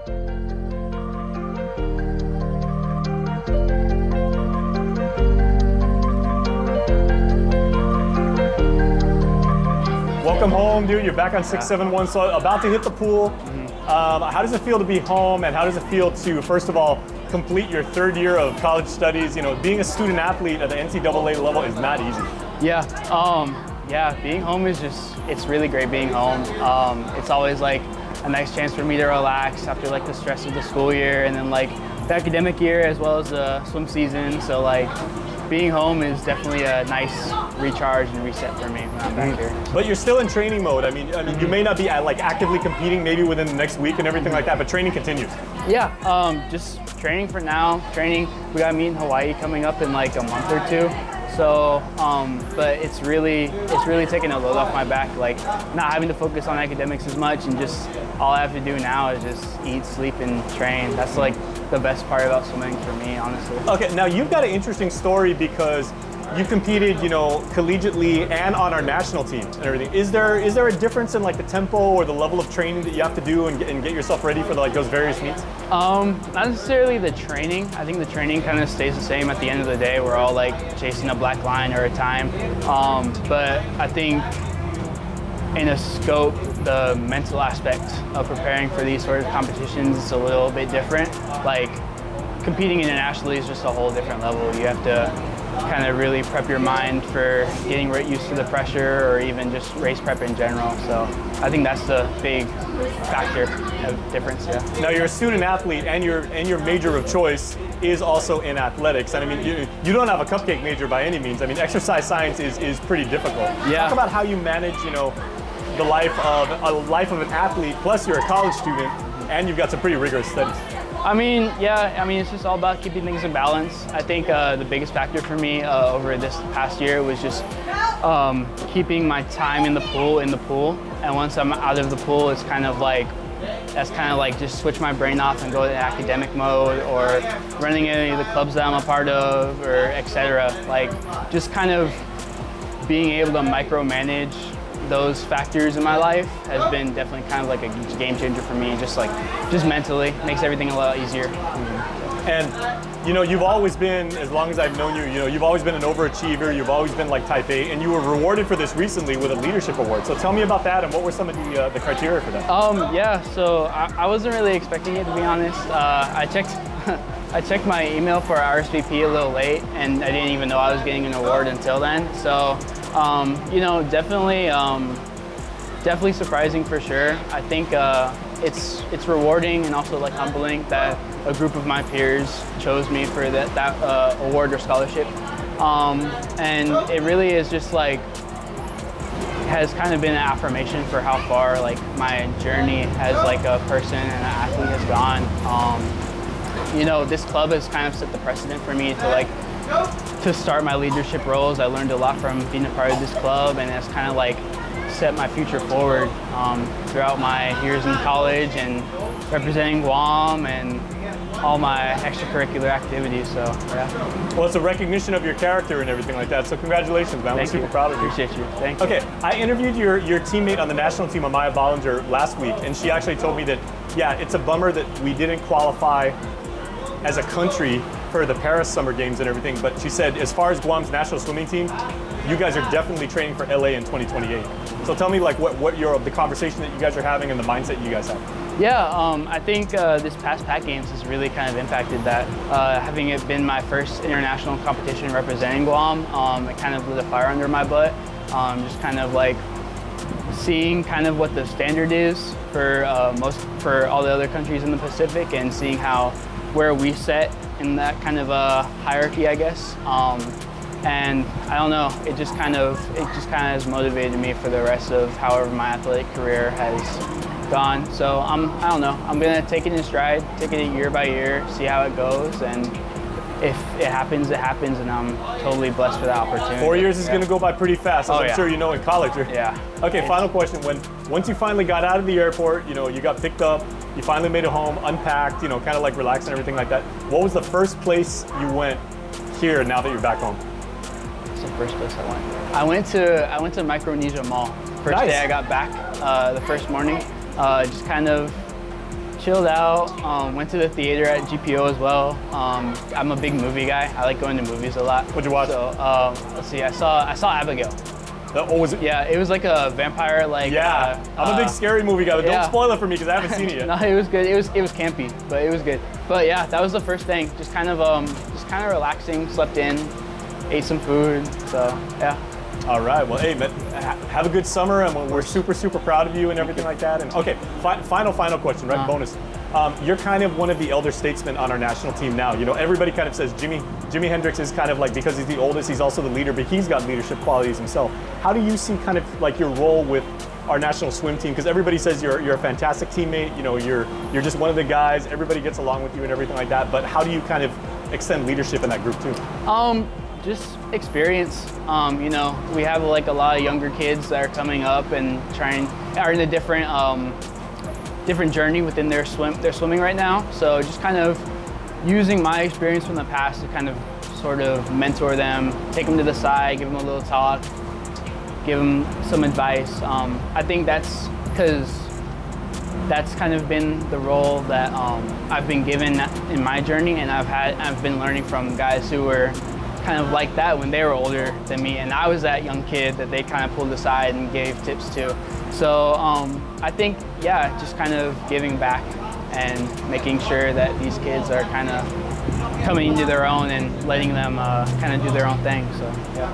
Welcome home, dude. You're back on 671, so about to hit the pool. How does it feel to be home, and how does it feel to, first of all, complete your third year of college studies? You know, being a student athlete at the NCAA level is not easy. Yeah, being home is it's really great being home. It's always like a nice chance for me to relax after like the stress of the school year and then like the academic year as well as the swim season. So like being home is definitely a nice recharge and reset for me when I'm back here. But you're still in training mode. I mean, you may not be like actively competing maybe within the next week and everything like that, but training continues. Yeah, just training for now. We got to meet in Hawaii coming up in like a month or two. So, but it's really taking a load off my back, like not having to focus on academics as much, and just all I have to do now is just eat, sleep, and train. That's like the best part about swimming for me, honestly. Okay, now you've got an interesting story because you competed, you know, collegially and on our national team and everything. Is there a difference in like the tempo or the level of training that you have to do and get yourself ready for like those various meets? Not necessarily the training. I think the training kind of stays the same at the end of the day. We're all like chasing a black line or a time. But I think in a scope, the mental aspect of preparing for these sort of competitions is a little bit different. Like competing internationally is just a whole different level. You have to kind of really prep your mind for getting used to the pressure or even just race prep in general. So I think that's the big factor of difference, yeah. Now you're a student athlete and your major of choice is also in athletics. And I mean, you don't have a cupcake major by any means. I mean, exercise science is pretty difficult. Yeah. Talk about how you manage, you know, the life of an athlete, plus you're a college student and you've got some pretty rigorous studies. It's just all about keeping things in balance. I think the biggest factor for me over this past year was just keeping my time in the pool. And once I'm out of the pool, that's kind of like just switch my brain off and go to academic mode or running any of the clubs that I'm a part of or etc. Like just kind of being able to micromanage those factors in my life has been definitely kind of like a game changer for me, just mentally, makes everything a lot easier. And you know, you've always been, as long as I've known you, you know, you've always been an overachiever, you've always been like type A, and you were rewarded for this recently with a leadership award. So tell me about that and what were some of the criteria for that? So I wasn't really expecting it, to be honest. I checked my email for RSVP a little late, and I didn't even know I was getting an award until then. So, definitely surprising for sure. I think it's rewarding and also like humbling that a group of my peers chose me for that award or scholarship. And it really is just like, has kind of been an affirmation for how far like my journey as like a person and an athlete has gone. You know, this club has kind of set the precedent for me to start my leadership roles. I learned a lot from being a part of this club, and it's kind of like set my future forward throughout my years in college and representing Guam and all my extracurricular activities, so yeah. Well, it's a recognition of your character and everything like that, so congratulations, man. We're super proud of you. Appreciate you, thank you. Okay, I interviewed your teammate on the national team, Amaya Bollinger, last week, and she actually told me that, yeah, it's a bummer that we didn't qualify as a country for the Paris Summer Games and everything, but she said as far as Guam's national swimming team, you guys are definitely training for LA in 2028. So tell me like what the conversation that you guys are having and the mindset you guys have. Yeah, I think this past PAC Games has really kind of impacted that. Having it been my first international competition representing Guam, it kind of lit a fire under my butt. Just kind of like seeing kind of what the standard is for all the other countries in the Pacific, and seeing where we set in that kind of hierarchy, I guess. And I don't know, it just kind of has motivated me for the rest of however my athletic career has gone. So I don't know, I'm gonna take it in stride, take it year by year, see how it goes, and if it happens, it happens, and I'm totally blessed for that opportunity. 4 years is gonna go by pretty fast, as I'm sure you know in college. Yeah. Okay, final question. Once you finally got out of the airport, you know, you got picked up, you finally made it home, unpacked, you know, kind of like relaxed and everything like that. What was the first place you went here now that you're back home? What's the first place I went? I went to Micronesia Mall. First Nice. day I got back, the first morning, just kind of chilled out. Went to the theater at GPO as well. I'm a big movie guy. I like going to movies a lot. What'd you watch? So let's see. I saw Abigail. Was it? Yeah, it was like a vampire Yeah, I'm a big scary movie guy, but yeah. don't spoil it for me because I haven't seen it yet. No, it was good. It was campy, but it was good. But yeah, that was the first thing. Just kind of relaxing. Slept in, ate some food. So yeah. All right. Well, hey, man, have a good summer, and we're super proud of you and everything like that. And okay, final question, right? Bonus. You're kind of one of the elder statesmen on our national team now. You know, everybody kind of says Jimi Hendrix is kind of like, because he's the oldest, he's also the leader, but he's got leadership qualities himself. How do you see kind of like your role with our national swim team? Because everybody says you're a fantastic teammate. You know, you're just one of the guys. Everybody gets along with you and everything like that. But how do you kind of extend leadership in that group too? Just experience. You know, we have like a lot of younger kids that are coming up and are in a different journey within their swimming right now. So just kind of using my experience from the past to kind of sort of mentor them, take them to the side, give them a little talk, give them some advice. I think that's because that's kind of been the role that I've been given in my journey, and I've been learning from guys who were kind of like that when they were older than me, and I was that young kid that they kind of pulled aside and gave tips to. So I think, yeah, just kind of giving back and making sure that these kids are kind of coming into their own and letting them kind of do their own thing. So yeah.